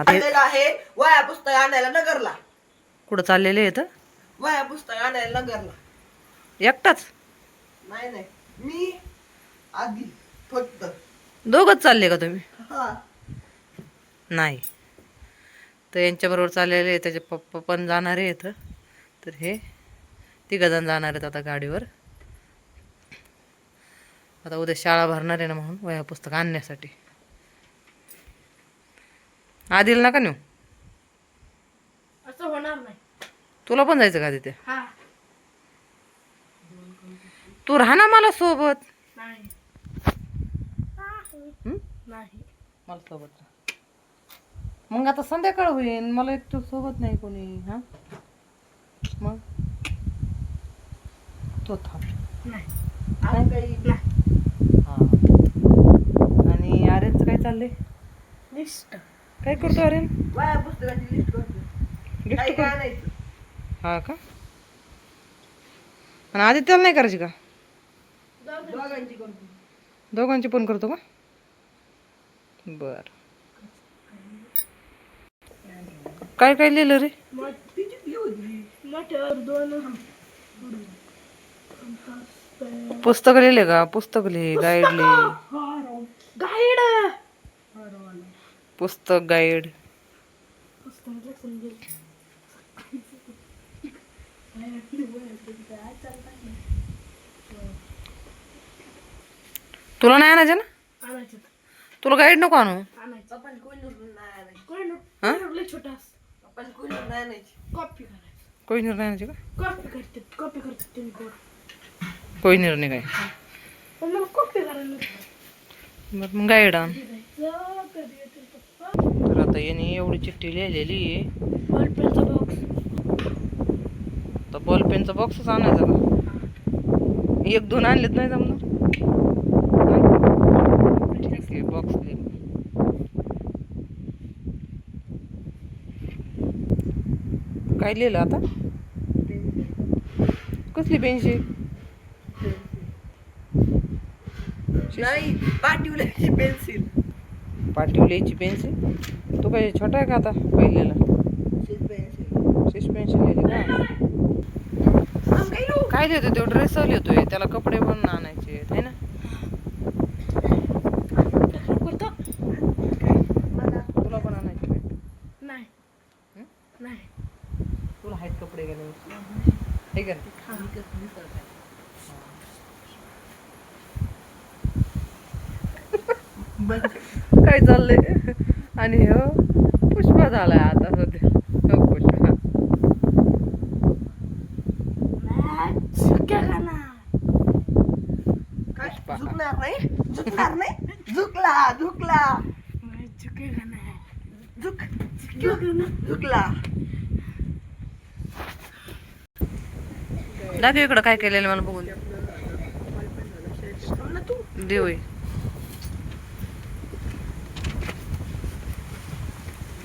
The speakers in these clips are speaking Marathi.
चाललेलं आहे वया पुस्तक आणायला नगरला. कुठं चाललेले आहेत वया पुस्तक आणायला नगरला. एकटाच? नाही नाही, मी आधी फक्त. दोघच चालले का तुम्ही? हा. नाही, तर यांच्याबरोबर चाललेले आहे. त्याचे पप्पा पण जाणार आहेत. तर हे तिघजण जाणार आहेत आता गाडीवर. आता उद्या शाळा भरणार आहे ना, म्हणून वह्या पुस्तक आणण्यासाठी. आदिल नका नेऊ. असं होणार नाही. तुला पण जायचं का तिथे? हा. तू राहा ना मला सोबत. नाही. हं? नाही. मला सोबत राहा. मग आता संध्याकाळ होईल, मला एकटं सोबत नाही कोणी. हा, मग तो थांब. नाही. आणि काही नाही. हा. आणि आर्यनचं काय चाललंय? लिस्ट. काय करतो आर्यन? वया पुस्तकाची लिस्ट करतो. लिस्ट काय कर. काय आणायचं? हा का? आणि आदित्यला नाही करायची का? दोघांची करतो. दोघांची पण करतो का? बर. काय काय लिहिलं रे? मटर 2 पुस्तक लिहिले का? पुस्तक लिहि, गाईड लिहि. गाईड. पुस्तक गाईड. तुला नाही आणायचं ना? आणायचं. तुला गाईड नको आणू. आणायचं. आपण कोणी नाही आणायची. हा? लय छोटा असतो. आपण कोणी नाही आणायची. कॉपी करायचं. कोई निर्णय आणायची का? कॉपी करतात तुम्ही पोरं. कोई निर्णय काय? पण मला कॉपी करायला मग गाईड आण. जायचं. कधी येतील पप्पा. तर आता याने एवढी चिठ्ठी लिहिलेली आहे. बॉलपेनचा बॉक्स. तर बॉलपेनचा बॉक्सच आणायचा का? 1-2 आणलेत नाही जमणार. ठीक आहे, बॉक्स लिहि. काय लिहिलं आता? कसली पेन्सिल? नाही, पाठीवल्याची पेन्सिल. पाटीवलीची पेन्सिल. तो काय छोटा आहे का आता पहिलेला? पेन्सिल. 6 पेन्सिल लिहिली का? काय लिहितो तो? ड्रेस लिहितोय, त्याला कपडे पण आणायचे आहेत, है ना? करतो. तुला पण आणायचे काय? नाही. हं? नाही. तुला आहेत कपडे गेले हे का? काय चाललंय? आणि हो पुष्पा झालाय आता सध्या. हो पुष्पा. काय? झुकणार नाही? झुकणार नाही? झुकला. झुकला. दाखव इकडं काय केलेलं मला बघून देऊ.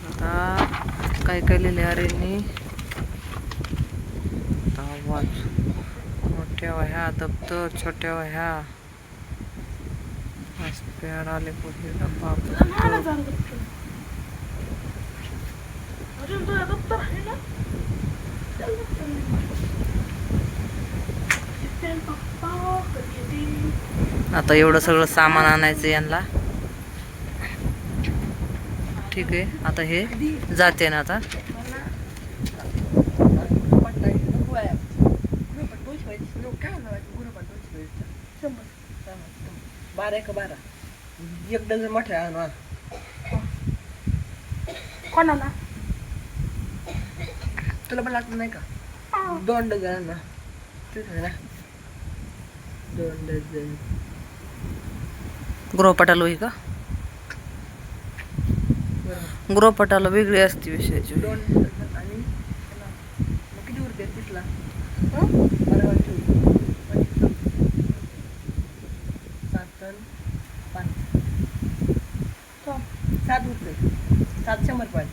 आता काय काय लिहिले अरेंनी? आवाज. मोठ्या वह्या, दप्तर, छोट्या वह्या, पॅड आले, पुढे डब्बा, आता एवढं सगळं सामान आणायचं यांना. ठीक आहे, आता हे जाते ना आता. बारा का 12 1 डझन मोठ्या आणा. कोणाला? तुला पण लागत नाही का? 2 डझन आणा. ठीक आहे ना? 2 डझन. गृहपटाला होई का? गृहपटाला वेगळी असते विषयाची. 2 डझन आणि मग किती उरते 30ला? 12 7 उरते. 700 रुपये.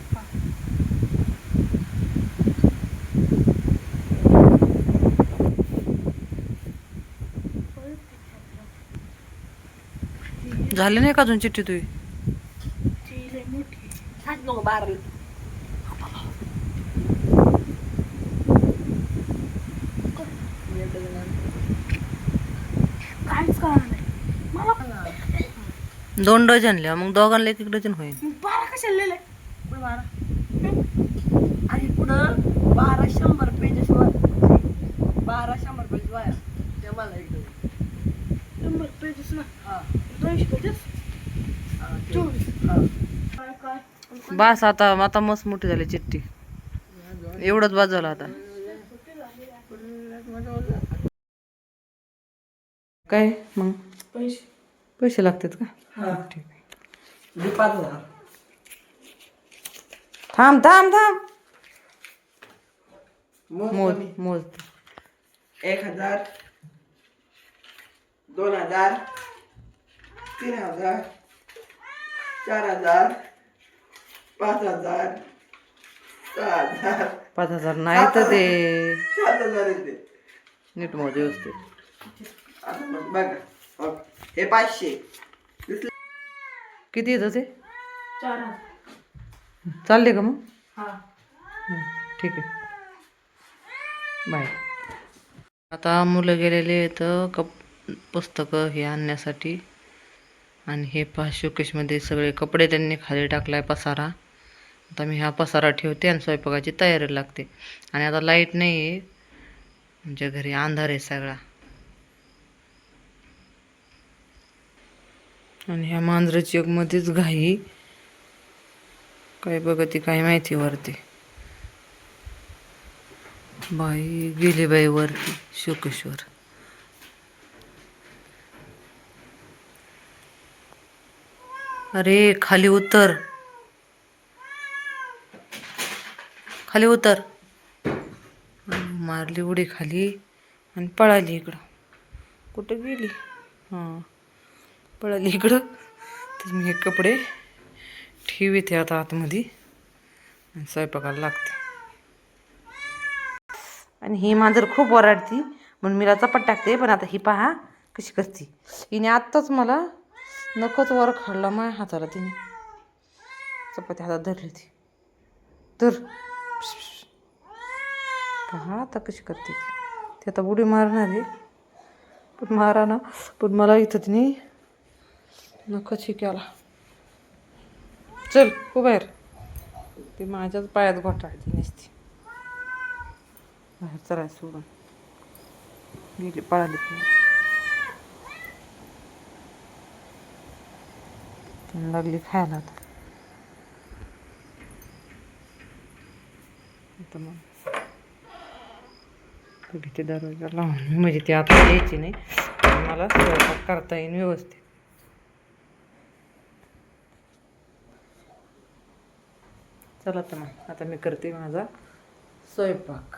झाली नाही का अजून चिठ्ठी तुझी? सांग नको बारा काहीच कळणार नाही मला. 2 डझन लिहा मग दोघांना 1-1 डझन होईल. मग 12 कशाला लिहिलंय? पुढे बारा आणि पुढं 1200 पेजेस वर 1200 पेज वाया ते मला एक 100 पेजेस ना. हा 200 पेजेस. हा, ते. 24. हा. काय काय बस आता आता मस्त मोठी झाली चिठ्ठी. एवढंच बाद झालं आता. काय मग पैसे. पैसे लागतात का? हा. ठीक आहे. दे 5,000 थांब थांब थांब. मोज मोज कमी. मोज. 1,000 2,000 3,000 4,000 5,000 6,000 5,000 नाही तर ते 7,000 येते. नीट मोज व्यवस्थित. आता मग बघा हो. हे 500 किती येतं ते? 4,000. चालले का मग? हा. ठीक आहे. बाय. आता मुलं गेलेले आहेत पुस्तकं हे आणण्यासाठी. आणि हे पहा शोकेशमध्ये सगळे कपडे त्यांनी खाली टाकलाय पसारा. आता मी हा पसारा ठेवते आणि स्वयंपाकाची तयारी लागते. आणि आता लाईट नाही आहे. आमच्या घरी अंधार आहे सगळा. आणि ह्या मांजराची एक मध्येच घाई काय बघते काय माहिती वरती. बाई गेली बाई वरती शोकेश्वर. अरे खाली उतर खाली उतर. मारली उडी खाली आणि पळाली इकडं. कुठं गेली? हां पळाली इकडं. तर मी हे कपडे ठेवीते आता आतमध्ये आणि स्वयंपाकाला लागते. आणि ही मांजर खूप ओरडती म्हणून मी चपात टाकते. पण आता ही पहा कशी करते. हिने आत्ताच मला नखच वर खाल्ला माझ्या हाताला. तिने चपाती हातात धरली ती. तर पहा आता कशी करते ती आता उडी मारणार आहे. पण मारा ना. पण मला इथं तिने नखच हे केला. चल हो बाहेर. ती माझ्याच पायात घोटाळती नसती. बाहेर चराय सोडून गेली पळाली. तिने लागली खायला आता. आता मग घेते दरवाजा लावून म्हणजे ती आता यायची नाही. मला स्वयंपाक करता येईल व्यवस्थित. चला तर मग आता मी करते माझा स्वयंपाक.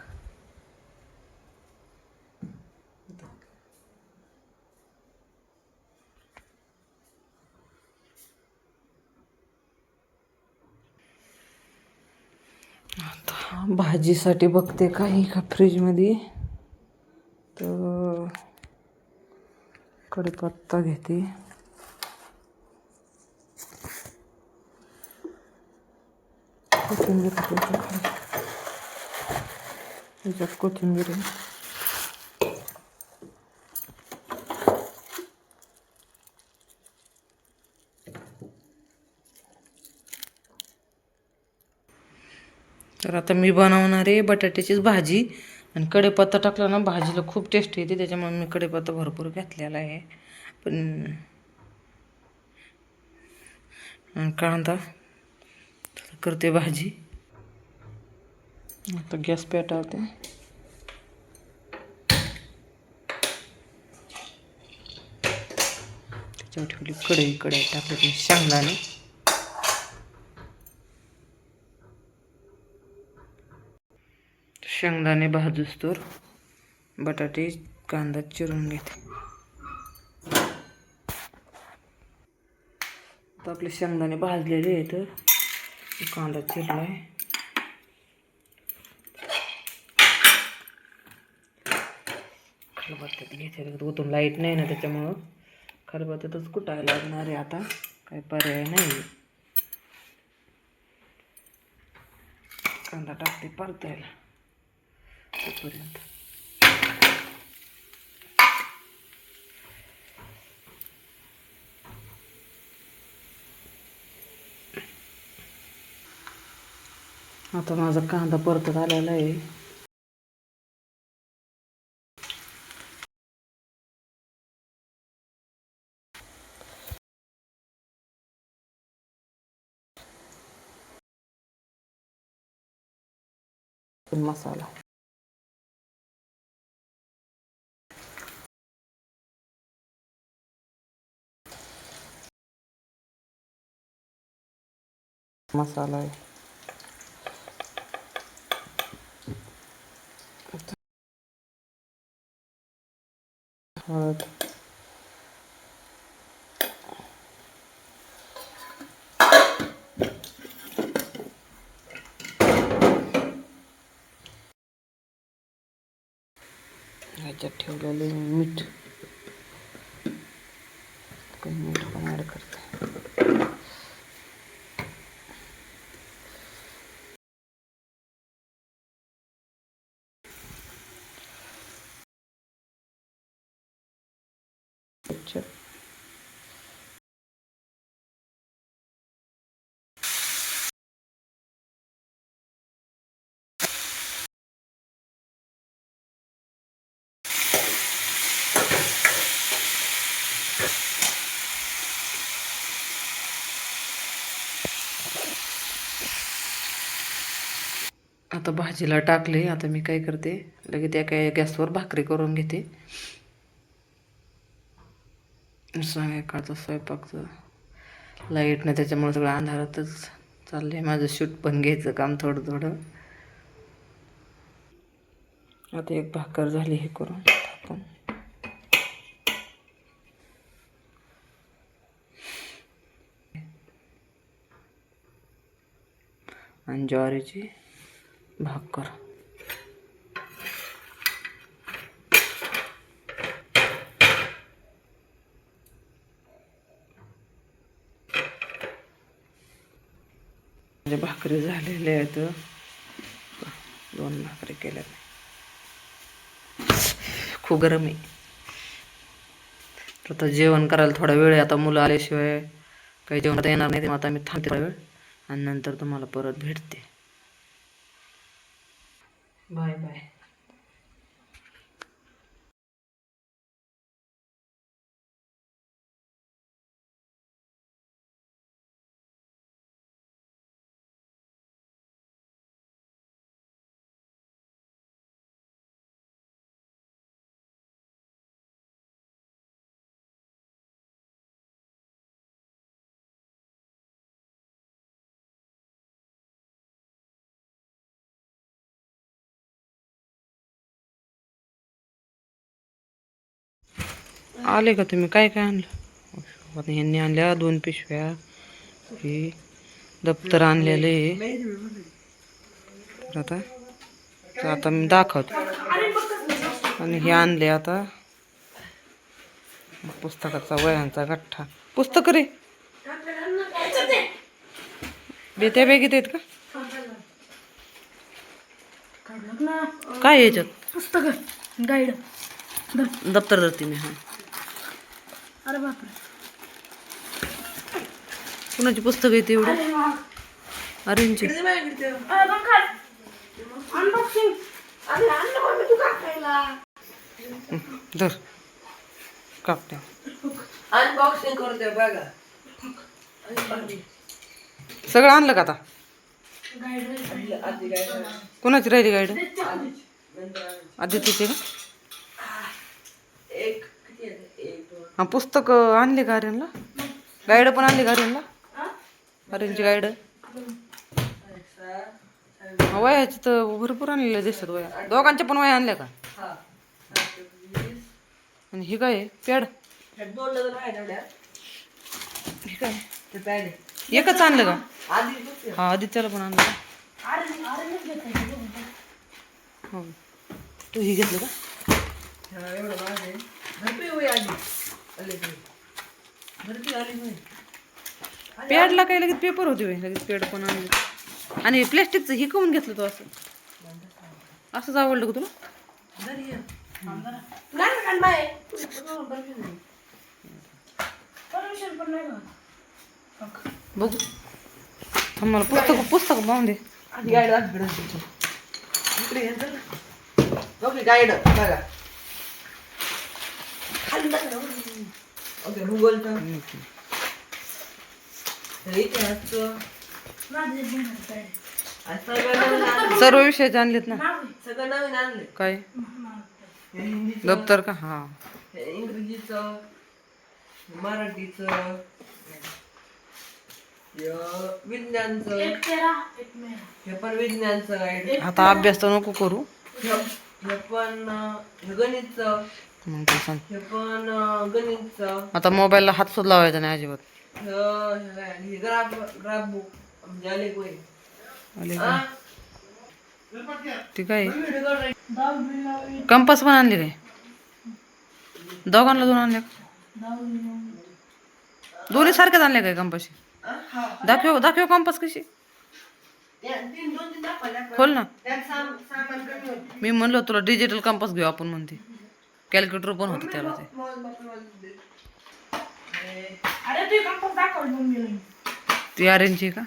आता भाजीसाठी बघते काही का फ्रीजमध्ये. तर कढीपत्ता घेते. कोथिंबीर त्याच्यात कोथिंबीर आहे. तर आता मी बनवणार आहे बटाट्याचीच भाजी. आणि कढीपत्ता टाकला ना भाजीला खूप टेस्ट येते. त्याच्यामुळे मी कढीपत्ता भरपूर घातलेला आहे. पण कांदा करते भाजी. आता गॅस पेटवते. त्याच्यावर ठेवली कढई टाकली शेंगदाणे. शेंगदाणे भाजूस्तोवर बटाटे कांदा चिरून घेते. तर आपले शेंगदाणे भाजलेले आहेत. कांदा चिरलाय. खलबत्त्यात घेते. ओतून लाईट नाही ना त्याच्यामुळं खलबत्त्यातच कुटायला लागणार आहे आता. काही पर्याय नाही. कांदा टाकते परतायला तोपर्यंत. आता माझा कांदा परतत आलेला आहे. मसाला मसाला आहे. हळद ह्याच्यात ठेवलेले मीठ मीठ पण ॲड करते. आता भाजीला टाकले. आता मी काय करते लगेच त्या काय गॅसवर भाकरी करून घेते. संध्याकाळचं स्वयंपाकचं लाईट नाही त्याच्यामुळे सगळं अंधारातच चाललंय माझं. शूट पण घ्यायचं काम थोडं थोडं. आता एक भाकर झाली हे करून टाकून. आणि ज्वारीची भाकर. म्हणजे भाकरी झालेल्या आहेत. 2 भाकरी केल्या. खूप गरम आहे. आता जेवण करायला थोडा वेळ आहे. आता मुलं आल्याशिवाय काही जेवण येणार नाही. आता मी थांबते थोडा वेळ आणि नंतर तुम्हाला परत भेटते. Bye bye. आले का तुम्ही? काय काय आणलं? आता ह्यांनी आणल्या 2 पिशव्या. हे दप्तर आणलेले आहे. आता मी दाखवते. आणि हे आणले आता पुस्तकाचा वह्यांचा गठ्ठा. पुस्तक रे त्या बॅगेत आहेत का? काय याच्यात? पुस्तक गाईड दप्तर धरते मी. हा अरे बापरे. कुणाची पुस्तक आहे एवढी? अरेंजची. अनबॉक्सिंग धर कापत्या. अनबॉक्सिंग करते बघा. सगळं आणलं का आता? आधी काय कोणाची राहिली गाईड? आदित्यचे का? एक किती आहे? एक हा पुस्तक आणले का आर्यनला? गाईड पण आणली का आर्यनला? आर्यनची गाईड. वयाची तर भरपूर आणलेल्या दिसतात वया. दोघांच्या पण वया आणल्या का? हा. आणि हे काय पॅड? 2 डझन आहे तेवढ्या. हे काय? ते पॅड आहे. एकच आणलं का? आधी बघते. हा आदित्यला पण आणलं का? हो. तू हे घेतलं का? हा एवढं महाग आहे. भरपूर होई आली. आले ते. भरपूर आली होई. पॅडला काय लगेच पेपर होते लगेच पॅड पण आणले. आणि प्लॅस्टिकचं हे करून घेतलं तू असं असंच आवडलं का तुला नाही खान बाय परमिशन पण नाही का? बघू थांब मला पुस्तक पाहून दे आधी गाईड दाखव इकडे ओके गाईड बघा खाली दाखव ओके भूगोलचं इतिहासचं माझे बंद आहे. सगळं नवीन आणलं सर्व विषयाचे आणलेत ना सगळं नवीन आणले काय हे हिंदीचं दप्तर का हा हे इंग्रजीचं मराठीचं हे विज्ञानचं एक तेरा एक मेरा. हे पण विज्ञानचं गाईड आता अभ्यास तर नको करू हे पण हे गणितचं मग ते सांग हे पण गणितचं आता मोबाईलला हात सुद्धा लावायचा नाही अजिबात हे ग्राफ ग्राफ बुक म्हणजे आले कोई आले का? ठीक आहे दहावी नववी कंपास पण आणले काय दोघांना दोन आणले का? दहावी नववी. दोन्ही सारखेच आणले काय कंपाशी दाखव दाखव कंपास कशी खोल ना सामान कमी होते मी म्हणलो तुला डिजिटल कंपास घेऊ आपण म्हणते कॅल्क्युलेटर पण होतं त्याला ते अरे तू कंपास दाखवलं मम्मीला. ती ऑरेंजची का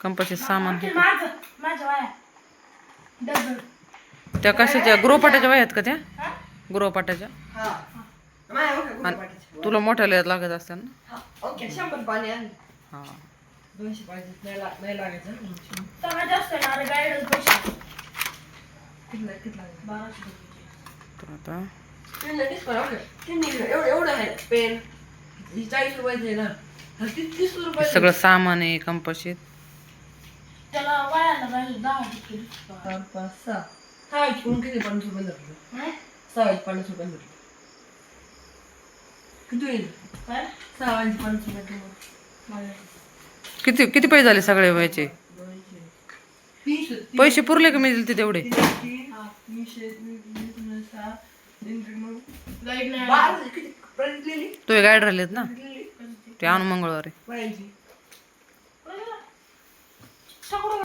कंपासचे सामान ते माझं माझ्या वाया डबल. त्या कशाच्या गृहपाठाच्या वह्या आहेत का त्या गृहपाठाच्या आणि तुला मोठ्या लिहायला लागत असतात ना ओके 100 पाणी आहे हा 200 पाहिजे नाही लागायचं सगळ्यात जास्त आहे ना अरे गाईडच पैसे किती 1200. तर आता एवढं आहे पेन 40 रुपयाचे ना 30 रुपये सगळं सामान आहे कंपाशीत त्याला वायाला पाहिजे 10 4 5 6 6 किती 50 रुपये धरले 6 50 रुपये धरले किती होईल काय 6 50 रुपये माझ्या किती किती पैसे झाले सगळे व्हायचे 30 पैसे पुरले का मी दिले ते तेवढे गाईड नाही किती पर्यंत लिहिली तो गाईड राहिलेत ना ते आणू मंगळवारी पाहिजे सगळं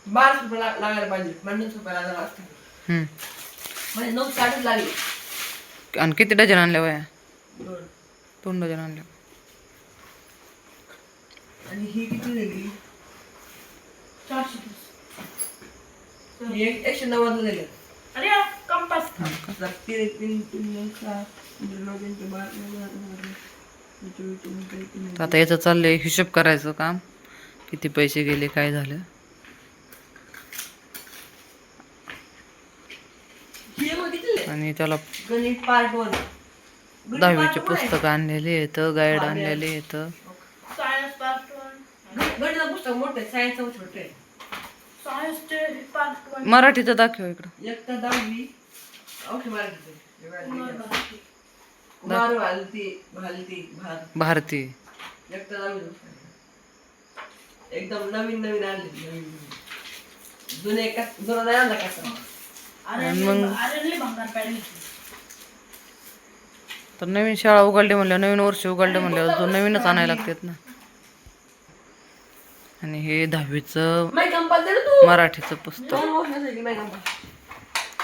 12 रुपये लागायला पाहिजे 50 रुपये लागायला असतात म्हणजे 9 साडेच लागले आणि किती डझन आणल्या वया 2 2 डझन आणल्या आणि ही किती दिली 430. ही 190 दिली अरे कंपास तर आता याचं चाललंय हिशोब करायचं काम किती पैसे गेले काय झालं आणि त्याला गणित पार्ट 1 10वीचे पुस्तक आणलेले आहेत गाईड आणलेले आहेत सायन्स पार्ट 1 गणित पुस्तक मोठे सायन्स छोटे सायन्सचे पार्ट 1 मराठीचं दाखव इकडं एक तर 10वी ओके मराठी कुमार भालती भारती एक तर 10वी एकदम नवीन आणले जुने जुना नाही आणला कसा अरे मग अरे भंगार पॅडली तर नवीन शाळा उघडली म्हणल्यावर नवीन वर्ष उघडले म्हणल्यावर तो नवीनच आणायला लागतात ना आणि हे 10वीचं नाही कंपास दे तू मराठीचं पुस्तक 2 वर्षासाठी नाही कंपास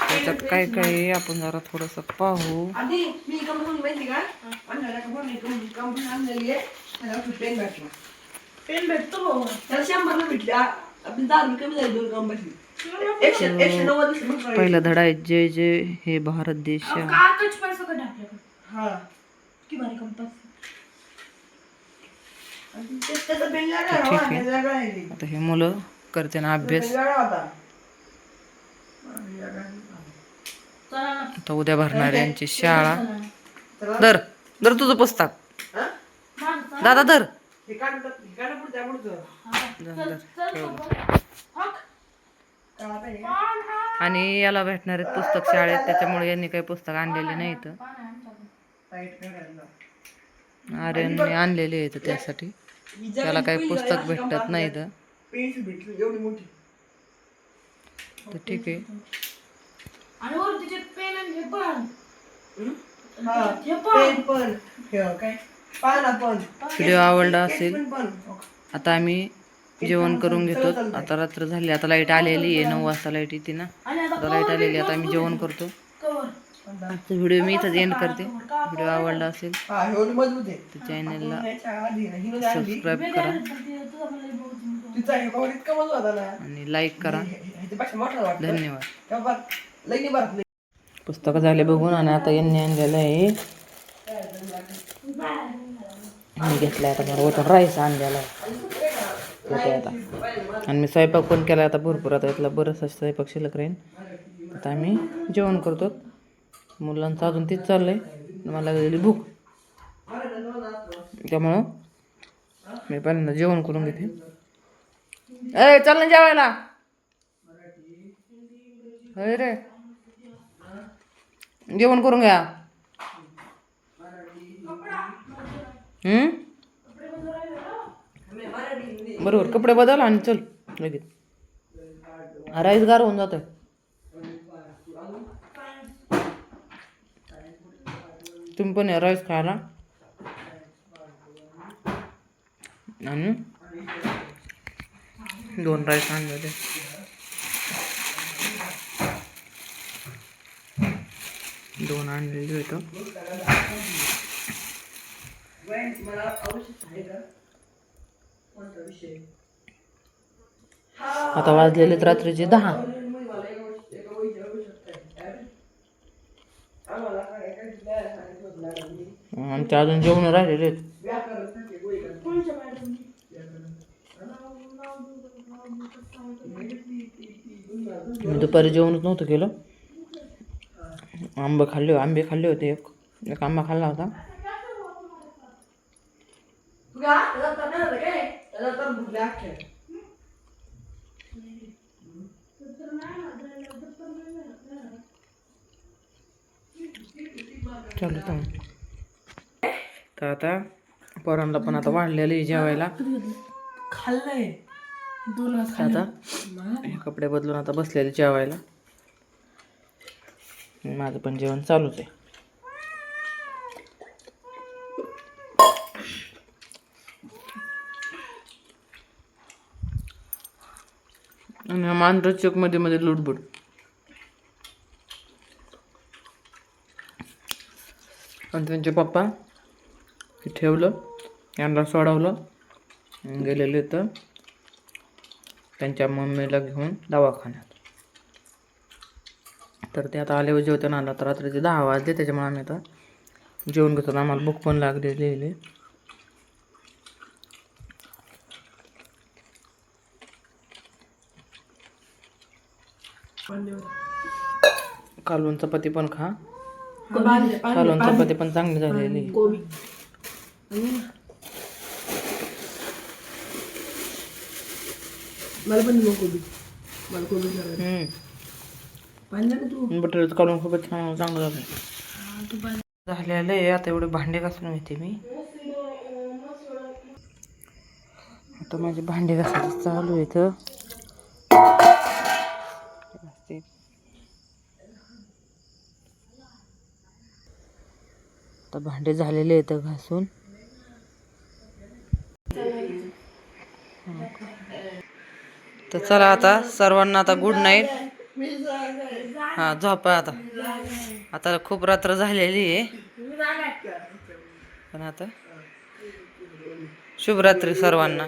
त्याच्यात काय काय आहे आपण जरा थोडस पाहू आधी मी कंपास माहिती का आणला का मी कंपास आणलेली आहे त्याला पेन भेटला पेन भेटतो भाऊ त्याला 100 ला भेटली आपली 10 रुपये कमी झाली 2 कंपासची 190 पहिला धडा आहे जय जय हे भारत देश कागज पैसा कडे आपल्याकडे हा की भारी कंपास त्याचा पेन ठीक आहे. वेगळा आहे आता हे मुलं करते ना अभ्यास वेगळा होता चला ना आता उद्या भरणार यांची शाळा धर धर तुझं पुस्तक हा? माझं दादा धर हे काढ पुढच्या पुढचं धर, ठेव. हक काढा पाहिजे. पान हा आणि याला भेटणार आहेत पुस्तक शाळेत त्याच्यामुळे यांनी काही पुस्तक आणलेले नाहीत पान आहे आमच्याकडे. टाईट करायला. आर्यनने आणलेले आहेत त्यासाठी ही जगात त्याला काही पहिली पुस्तक अशी भेटत कंपास नाहीत पेन्सिल भेटली एवढी मोठी तर ठीक आहे आणि वर तिचे पेन आणि हे पण हं? हा हे पण. पेन पण हे काय पाना पण व्हिडिओ आवडला असेल पेन पण आता आम्ही जेवण करून घेतो. आता रात्र झाली, आता लाईट आलेली आहे, 9 वाजता लाईट येते ना. आणि आता आता लाईट कवर आलेली बी आहे, आता आम्ही मजबूत जेवण आहे. करतो. कवर. आजचा व्हिडिओ मी इथंच एंड करते. व्हिडिओ आवडला असेल हा एवढी मजबूत आहे तर चॅनलला याच्या आधी ना, हिनं आणली. सबस्क्राईब वेगळं करा आहे पण ते तुझा मला लई बहुत- तिचा हे कवर इतका मजबूत होता ना, आणि लाईक करा. ह्याच्यापेक्षा मोठा वाटतं. धन्यवाद. तेव्हा लई नाही भरत नाही. पुस्तकं झाले बघून आणि आता यांनी आणलेलं आहे. मी घेतलाय आता बरोबर राईस आणलेला आहे. येतो आता आणि मी स्वयंपाक पण केला आता भरपूर. आता यातला बरंचसा स्वयंपाक शिल्लक राहील. आता आम्ही जेवण करतो. मुलांचं अजून तेच चाललंय, मला लागलेली भूक, त्यामुळं मी पहिल्यांदा जेवण करून घेते. ए चल ना जेवायला. होय रे, जेवण करून घ्या. बरोबर, कपडे बदल आणि चल लगेच. राईस गार होऊन जातोय. तुम्ही पण या राईस खायला. आणि 2 राईस आणलेले. 2 आणलेले होतं. मला आवश्यक आहे का कोणता विषय आता वाजलेलेत रात्रीचे 10. मला एका वहीची आवश्यकता आहे. आम्हाला काय काय सांगितलं होतं आमच्या अजून जेवण राहिलेले आहेत. व्याकरणासाठी वही का? कोणच्या मॅडम? मी दुपारी जेवणच नव्हतं केलं. आंबे खाल्ले होते. एक आंबा खाल्ला होता. तुला त्याला नाही आलं काय त्याला तर भुकल्या अख्ख्या चालू तर आता पोरांना पण आता वाढलेलं आहे जेवायला. खाल्लंय 2 आता हे कपडे बदलून आता बसलेले जेवायला. माझं पण जेवण चालूच आहे. आणि मांडर चौक मध्ये मध्ये लुडबुड. आणि त्यांचे पप्पा ठेवलं, यांना सोडवलं, गेलेले तर त्यांच्या मम्मीला घेऊन दवाखान्यात. तर ते आता आले जेवताना आला तर रात्रीचे 10 वाजले. त्याच्यामुळे आम्ही आता जेवण घेतो. आम्हाला भूक पण लागलेली आहे. कालवण चपाती पण खा. कालवण चपाती पण चांगली झालेली. मला पण कोबी मला कोबी तू बटाट्याचं कालवण खूपच चांगलं झालं. झालेलं आहे. आता एवढे भांडे घासून घेते मी. आता माझे भांडे घासायचं चालू आहे. तर आता भांडे झालेले आहेत घासून. तर चला आता सर्वांना आता गुड नाईट. हा झोपा आता. आता खूप रात्र झालेली आहे. पण आता शुभरात्री सर्वांना.